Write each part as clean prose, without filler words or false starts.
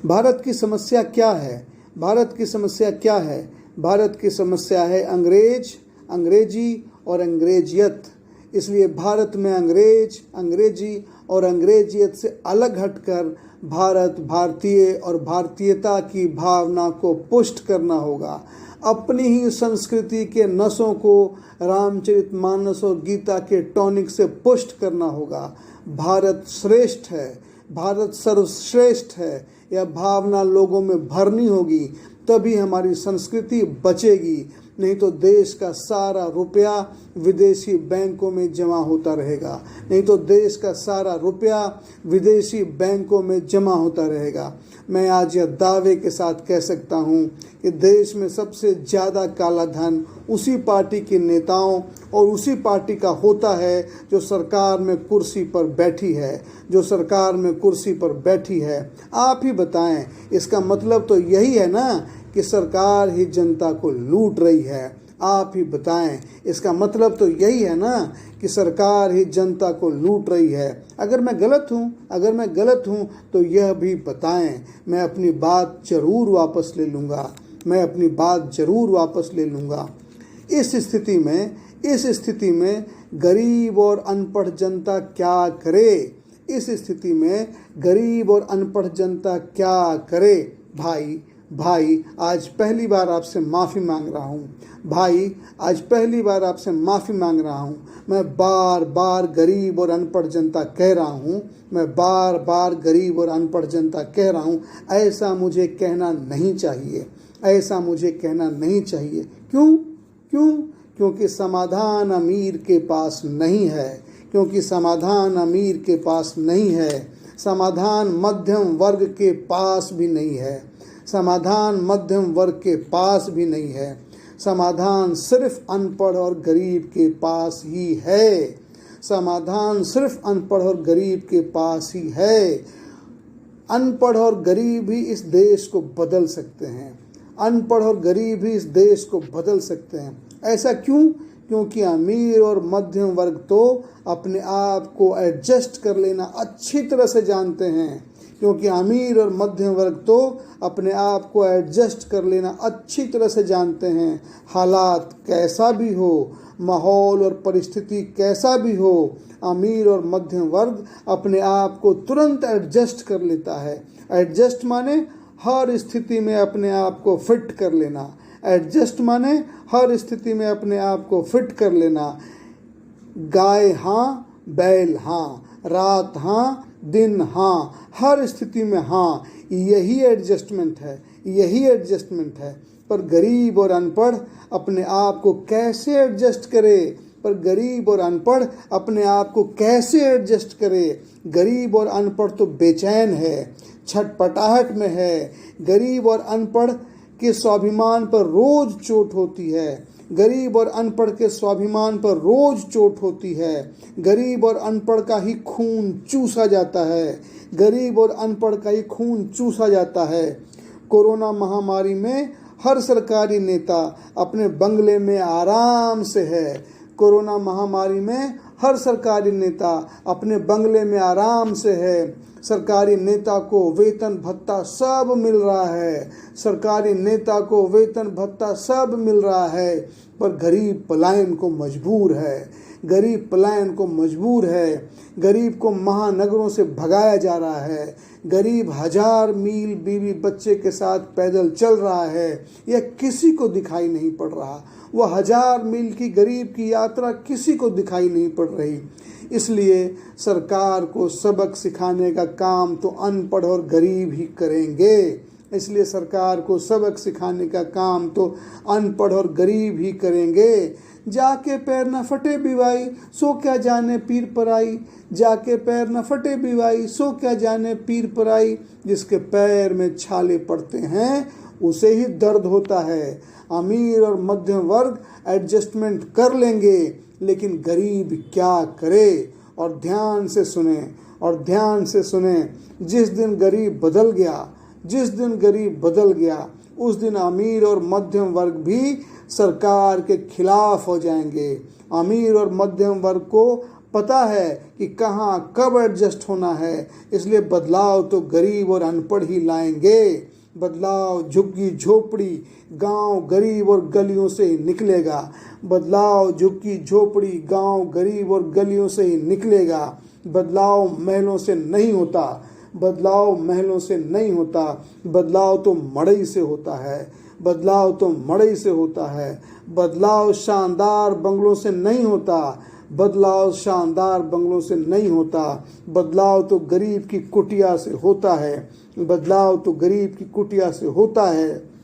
भारत की समस्या क्या है? भारत की समस्या क्या है? भारत की समस्या है अंग्रेजी और अंग्रेजियत। इसलिए भारत में अंग्रेजी और अंग्रेजियत से अलग हटकर भारत भारतीय और भारतीयता की भावना को पुष्ट करना होगा। अपनी ही संस्कृति के नसों को रामचरितमानस और गीता के टॉनिक से पुष्ट करना होगा। भारत श्रेष्ठ है, भारत सर्वश्रेष्ठ है, यह भावना लोगों में भरनी होगी, तभी हमारी संस्कृति बचेगी। नहीं तो देश का सारा रुपया विदेशी बैंकों में जमा होता रहेगा। नहीं तो देश का सारा रुपया विदेशी बैंकों में जमा होता रहेगा। मैं आज यह दावे के साथ कह सकता हूँ कि देश में सबसे ज़्यादा काला धन उसी पार्टी के नेताओं और उसी पार्टी का होता है जो सरकार में कुर्सी पर बैठी है, जो सरकार में कुर्सी पर बैठी है। आप ही बताएं, इसका मतलब तो यही है ना कि सरकार ही जनता को लूट रही है। आप ही बताएं, इसका मतलब तो यही है ना कि सरकार ही जनता को लूट रही है। अगर मैं गलत हूँ तो यह भी बताएं। मैं अपनी बात जरूर वापस ले लूँगा। इस स्थिति में गरीब और अनपढ़ जनता क्या करे? इस स्थिति में गरीब और अनपढ़ जनता क्या करे? भाई आज पहली बार आपसे माफ़ी मांग रहा हूँ। मैं बार बार गरीब और अनपढ़ जनता कह रहा हूँ। ऐसा मुझे कहना नहीं चाहिए। क्योंकि समाधान अमीर के पास नहीं है। समाधान मध्यम वर्ग के पास भी नहीं है। समाधान सिर्फ अनपढ़ और गरीब के पास ही है। अनपढ़ और गरीब ही इस देश को बदल सकते हैं। ऐसा क्यों? क्योंकि अमीर और मध्यम वर्ग तो अपने आप को एडजस्ट कर लेना अच्छी तरह से जानते हैं। हालात कैसा भी हो, माहौल और परिस्थिति कैसा भी हो, अमीर और मध्यम वर्ग अपने आप को तुरंत एडजस्ट कर लेता है। एडजस्ट माने हर स्थिति में अपने आप को फिट कर लेना। गाय हाँ, बैल हाँ, रात हाँ, दिन हाँ, हर स्थिति में हाँ, यही एडजस्टमेंट है। पर गरीब और अनपढ़ अपने आप को कैसे एडजस्ट करे? गरीब और अनपढ़ तो बेचैन है, छटपटाहट में है। गरीब और अनपढ़ के स्वाभिमान पर रोज चोट होती है। गरीब और अनपढ़ का ही खून चूसा जाता है। कोरोना महामारी में हर सरकारी नेता अपने बंगले में आराम से है। सरकारी नेता को वेतन भत्ता सब मिल रहा है, पर गरीब पलायन को मजबूर है। गरीब को महानगरों से भगाया जा रहा है। गरीब 1000 मील बीवी बच्चे के साथ पैदल चल रहा है। यह किसी को दिखाई नहीं पड़ रहा। वह 1000 मील की गरीब की यात्रा किसी को दिखाई नहीं पड़ रही। इसलिए सरकार को सबक सिखाने का काम तो अनपढ़ और गरीब ही करेंगे। जाके पैर न फटे बिवाई, सो क्या जाने पीर पराई। जिसके पैर में छाले पड़ते हैं उसे ही दर्द होता है। अमीर और मध्यम वर्ग एडजस्टमेंट कर लेंगे, लेकिन गरीब क्या करे? और ध्यान से सुने, जिस दिन गरीब बदल गया उस दिन अमीर और मध्यम वर्ग भी सरकार के खिलाफ हो जाएंगे। अमीर और मध्यम वर्ग को पता है कि कहाँ कब एडजस्ट होना है, इसलिए बदलाव तो गरीब और अनपढ़ ही लाएंगे। बदलाव झुग्गी झोपड़ी गांव गरीब और गलियों से ही निकलेगा। बदलाव झुग्गी झोपड़ी गांव गरीब और गलियों से ही निकलेगा। बदलाव महलों से नहीं होता, बदलाव महलों से नहीं होता, बदलाव तो मड़ई से होता है, बदलाव तो मड़ई से होता है। बदलाव शानदार बंगलों से नहीं होता, बदलाव शानदार बंगलों से नहीं होता, बदलाव तो गरीब की कुटिया से होता है, बदलाव तो गरीब की कुटिया से होता है।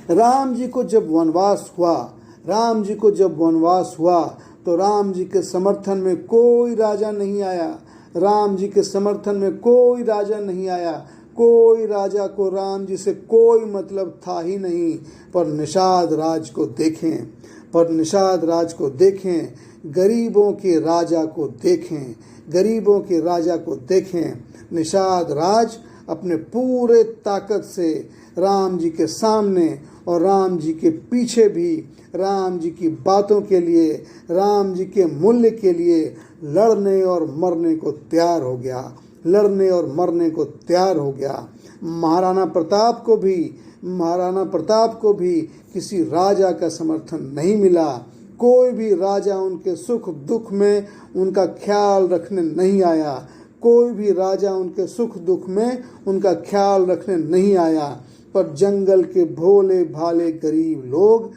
राम जी को जब वनवास हुआ, राम जी को जब वनवास हुआ तो राम जी के समर्थन में कोई राजा नहीं आया, राम जी के समर्थन में कोई राजा नहीं आया। कोई राजा को राम जी से कोई मतलब था ही नहीं। पर निषाद राज को देखें, पर निषाद राज को देखें, गरीबों के राजा को देखें, गरीबों के राजा को देखें। निषाद राज अपने पूरे ताकत से राम जी के सामने और राम जी के पीछे भी राम जी की बातों के लिए, राम जी के मूल्य के लिए लड़ने और मरने को तैयार हो गया, लड़ने और मरने को तैयार हो गया। महाराणा प्रताप को भी किसी राजा का समर्थन नहीं मिला। कोई भी राजा उनके सुख दुख में उनका ख्याल रखने नहीं आया, कोई भी राजा उनके सुख दुख में उनका ख्याल रखने नहीं आया। पर जंगल के भोले भाले गरीब लोग,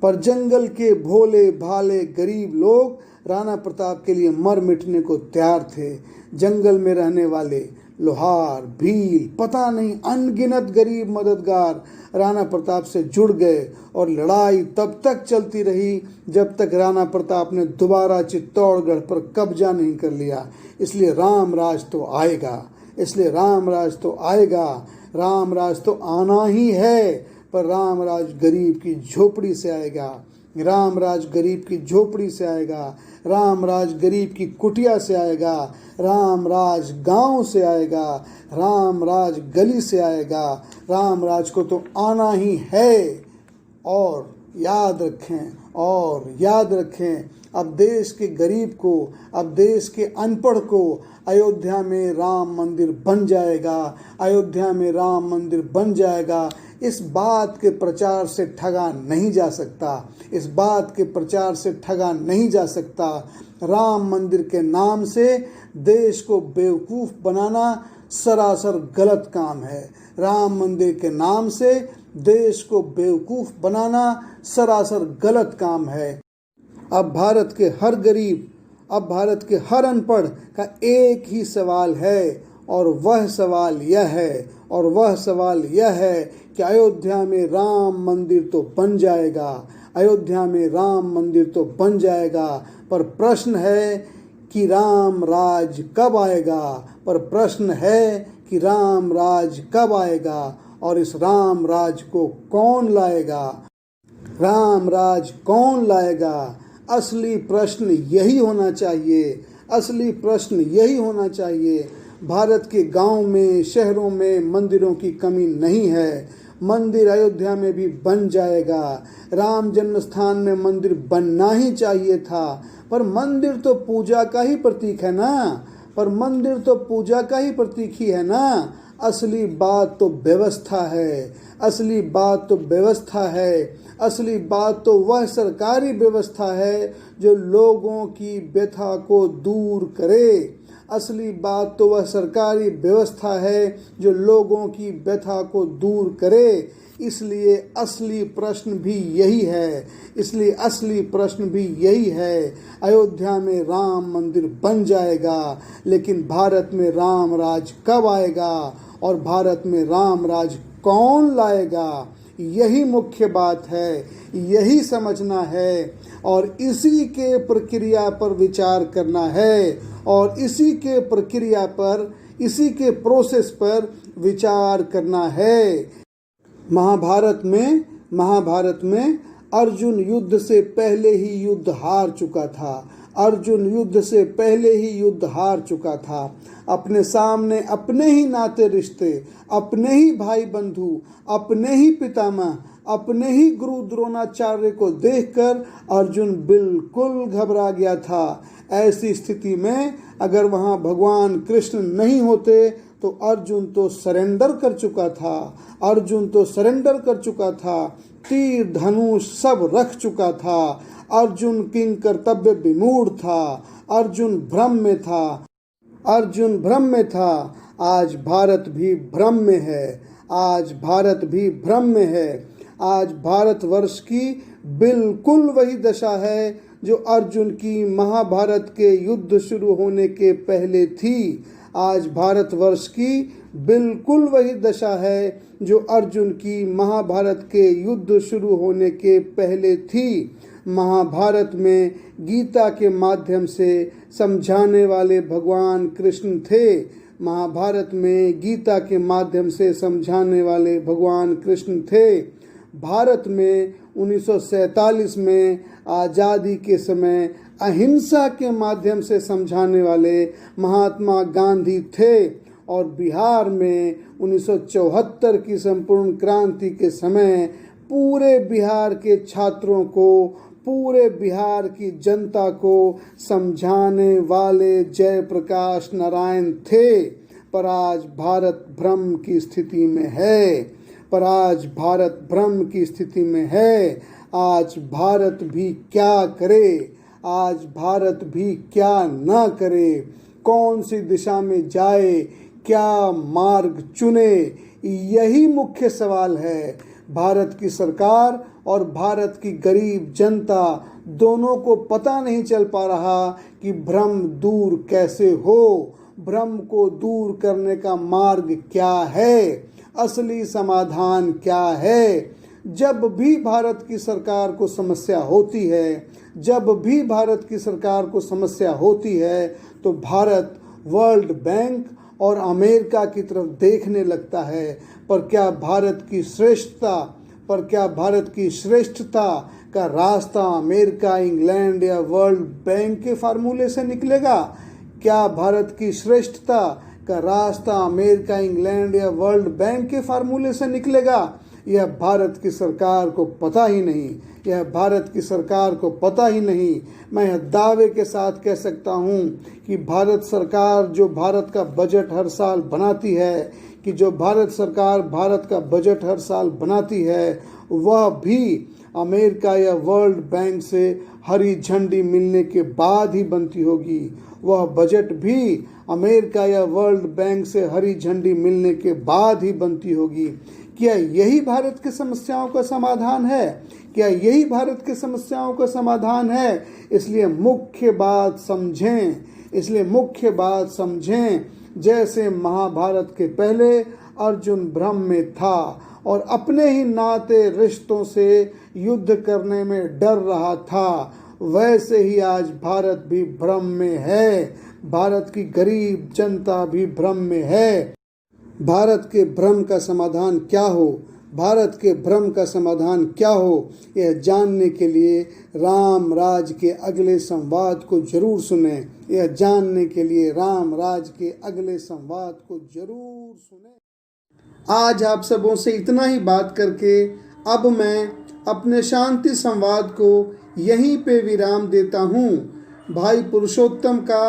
पर जंगल के भोले भाले गरीब लोग राणा प्रताप के लिए मर मिटने को तैयार थे। जंगल में रहने वाले लोहार, भील, पता नहीं अनगिनत गरीब मददगार राणा प्रताप से जुड़ गए और लड़ाई तब तक चलती रही जब तक राणा प्रताप ने दोबारा चित्तौड़गढ़ पर कब्जा नहीं कर लिया। इसलिए राम राज तो आएगा, इसलिए राम राज तो आएगा, राम राज तो आना ही है। पर राम राज गरीब की झोपड़ी से आएगा, राम राज गरीब की झोपड़ी से आएगा, राम राज गरीब की कुटिया से आएगा, राम राज गांव से आएगा, राम राज गली से आएगा। राम राज को तो आना ही है। और याद रखें, और याद रखें, अब देश के गरीब को, अब देश के अनपढ़ को अयोध्या में राम मंदिर बन जाएगा, अयोध्या में राम मंदिर बन जाएगा। इस बात के प्रचार से ठगा नहीं जा सकता, इस बात के प्रचार से ठगा नहीं जा सकता। राम मंदिर के नाम से देश को बेवकूफ़ बनाना सरासर गलत काम है। राम मंदिर के नाम से देश को बेवकूफ़ बनाना सरासर गलत काम है। अब भारत के हर गरीब, अब भारत के हर अनपढ़ का एक ही सवाल है, और वह सवाल यह है, और वह सवाल यह है कि अयोध्या में राम मंदिर तो बन जाएगा, अयोध्या में राम मंदिर तो बन जाएगा। पर प्रश्न है कि राम राज कब आएगा, पर प्रश्न है कि राम राज कब आएगा, और इस राम राज को कौन लाएगा, राम राज कौन लाएगा। असली प्रश्न यही होना चाहिए, असली प्रश्न यही होना चाहिए। भारत के गांव में, शहरों में मंदिरों की कमी नहीं है। मंदिर अयोध्या में भी बन जाएगा। राम जन्म स्थान में मंदिर बनना ही चाहिए था। पर मंदिर तो पूजा का ही प्रतीक है ना, पर मंदिर तो पूजा का ही प्रतीक ही है ना। असली बात तो व्यवस्था है, असली बात तो व्यवस्था है, असली बात तो वह सरकारी व्यवस्था है जो लोगों की व्यथा को दूर करे। असली बात तो वह सरकारी व्यवस्था है जो लोगों की व्यथा को दूर करे। इसलिए असली प्रश्न भी यही है, इसलिए असली प्रश्न भी यही है। अयोध्या में राम मंदिर बन जाएगा, लेकिन भारत में राम राज कब आएगा, और भारत में राम राज कौन लाएगा, यही मुख्य बात है, यही समझना है। और इसी के प्रक्रिया पर विचार करना है, और इसी के प्रक्रिया पर, इसी के प्रोसेस पर विचार करना है। महाभारत में अर्जुन युद्ध से पहले ही युद्ध हार चुका था, अर्जुन युद्ध से पहले ही युद्ध हार चुका था। अपने सामने अपने ही नाते रिश्ते, अपने ही भाई बंधु, अपने ही पितामह, अपने ही गुरु द्रोणाचार्य को देखकर अर्जुन बिल्कुल घबरा गया था। ऐसी स्थिति में अगर वहां भगवान कृष्ण नहीं होते तो अर्जुन तो सरेंडर कर चुका था। अर्जुन तो सरेंडर कर चुका था, तीर धनुष सब रख चुका था। अर्जुन किंग कर्तव्य विमूढ़ था। अर्जुन भ्रम में था। अर्जुन भ्रम में था। आज भारत भी भ्रम में है। आज भारत भी भ्रम में है। आज भारतवर्ष की बिल्कुल वही दशा है जो अर्जुन की महाभारत के युद्ध शुरू होने के पहले थी। आज भारतवर्ष की बिल्कुल वही दशा है जो अर्जुन की महाभारत के युद्ध शुरू होने के पहले थी। महाभारत में गीता के माध्यम से समझाने वाले भगवान कृष्ण थे। महाभारत में गीता के माध्यम से समझाने वाले भगवान कृष्ण थे। भारत में 1947 में आज़ादी के समय अहिंसा के माध्यम से समझाने वाले महात्मा गांधी थे और बिहार में 1974 की संपूर्ण क्रांति के समय पूरे बिहार के छात्रों को, पूरे बिहार की जनता को समझाने वाले जयप्रकाश नारायण थे। पर आज भारत भ्रम की स्थिति में है। पर आज भारत भ्रम की स्थिति में है। आज भारत भी क्या करे, आज भारत भी क्या न करे, कौन सी दिशा में जाए, क्या मार्ग चुने, यही मुख्य सवाल है। भारत की सरकार और भारत की गरीब जनता दोनों को पता नहीं चल पा रहा कि भ्रम दूर कैसे हो, भ्रम को दूर करने का मार्ग क्या है, असली समाधान क्या है। जब भी भारत की सरकार को समस्या होती है, जब भी भारत की सरकार को समस्या होती है तो भारत वर्ल्ड बैंक और अमेरिका की तरफ देखने लगता है। पर क्या भारत की श्रेष्ठता का रास्ता अमेरिका, इंग्लैंड या वर्ल्ड बैंक के फार्मूले से निकलेगा? क्या भारत की श्रेष्ठता का रास्ता अमेरिका, इंग्लैंड या वर्ल्ड बैंक के फार्मूले से निकलेगा? यह भारत की सरकार को पता ही नहीं। यह भारत की सरकार को पता ही नहीं। मैं यह दावे के साथ कह सकता हूँ कि भारत सरकार जो भारत का बजट हर साल बनाती है, भारत का बजट हर साल बनाती है, वह भी अमेरिका या वर्ल्ड बैंक से हरी झंडी मिलने के बाद ही बनती होगी। वह बजट भी अमेरिका या वर्ल्ड बैंक से हरी झंडी मिलने के बाद ही बनती होगी। क्या यही भारत की समस्याओं का समाधान है? क्या यही भारत की समस्याओं का समाधान है? इसलिए मुख्य बात समझें, जैसे महाभारत के पहले अर्जुन भ्रम में था और अपने ही नाते रिश्तों से युद्ध करने में डर रहा था, वैसे ही आज भारत भी भ्रम में है। भारत की गरीब जनता भी भ्रम में है। भारत के भ्रम का समाधान क्या हो, भारत के भ्रम का समाधान क्या हो, यह जानने के लिए राम राज के अगले संवाद को जरूर सुने। यह जानने के लिए राम राज के अगले संवाद को जरूर सुने। आज आप सबों से इतना ही बात करके अब मैं अपने शांति संवाद को यहीं पे विराम देता हूँ। भाई पुरुषोत्तम का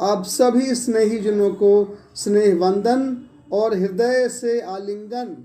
आप सभी स्नेहीजनों को स्नेह वंदन और हृदय से आलिंगन।